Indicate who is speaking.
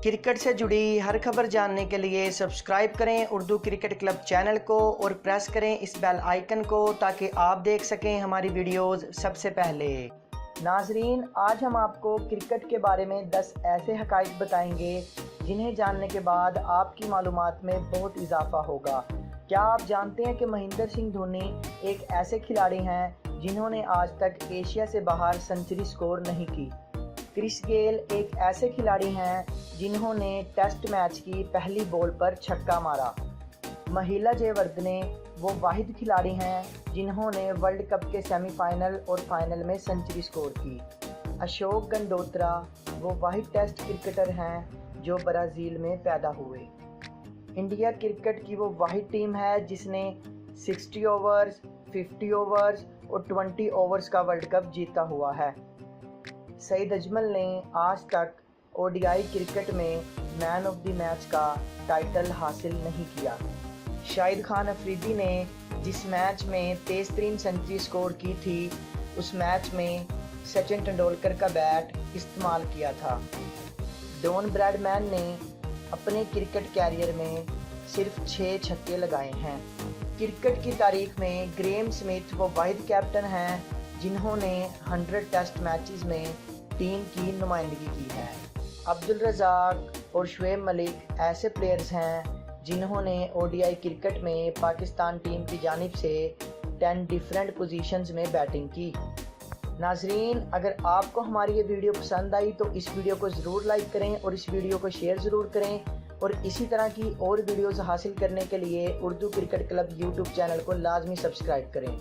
Speaker 1: Cricket سے جڑی ہر خبر جاننے کے لیے سبسکرائب کریں اردو کرکٹ کلب چینل کو اور پریس کریں اس بیل آئیکن کو تاکہ آپ دیکھ سکیں ہماری ویڈیوز سب سے پہلے۔ ناظرین، آج ہم آپ کو کرکٹ کے بارے میں 10 ایسے حقائق بتائیں گے جنہیں جاننے کے بعد آپ کی معلومات میں بہت اضافہ ہوگا۔ کیا آپ جانتے ہیں کہ مہندر سنگھ دھونی ایک ایسے کھلاڑی ہیں جنہوں نے آج تک ایشیا سے باہر سنچری سکور نہیں کی؟ کرس گیل ایک ایسے کھلاڑی ہیں جنہوں نے ٹیسٹ میچ کی پہلی بال پر چھکا مارا۔ مہیلا جے وردھنے وہ واحد کھلاڑی ہیں جنہوں نے ورلڈ کپ کے سیمی فائنل اور فائنل میں سنچری سکور کی۔ اشوک گنڈوترا وہ واحد ٹیسٹ کرکٹر ہیں جو برازیل میں پیدا ہوئے۔ انڈیا کرکٹ کی وہ واحد ٹیم ہے جس نے 60 اوورز، 50 اوورز اور 20 اوورز کا ورلڈ کپ جیتا ہوا ہے۔ سعید اجمل نے آج تک او ڈی آئی کرکٹ میں مین آف دی میچ کا ٹائٹل حاصل نہیں کیا۔ شاہد خان افریدی نے جس میچ میں تیز ترین سنچری سکور کی تھی اس میچ میں سچن ٹنڈولکر کا بیٹ استعمال کیا تھا۔ ڈون براڈ مین نے اپنے کرکٹ کیریئر میں صرف 6 چھکے لگائے ہیں۔ کرکٹ کی تاریخ میں گریم سمتھ وہ واحد کیپٹن ہیں جنہوں نے 100 ٹیسٹ میچز میں ٹیم کی نمائندگی کی ہے۔ عبدالرزاق اور شعیب ملک ایسے پلیئرز ہیں جنہوں نے او ڈی آئی کرکٹ میں پاکستان ٹیم کی جانب سے 10 ڈیفرنٹ پوزیشنز میں بیٹنگ کی۔ ناظرین، اگر آپ کو ہماری یہ ویڈیو پسند آئی تو اس ویڈیو کو ضرور لائک کریں اور اس ویڈیو کو شیئر ضرور کریں، اور اسی طرح کی اور ویڈیوز حاصل کرنے کے لیے Urdu cricket club YouTube channel کو لازمی سبسکرائب کریں۔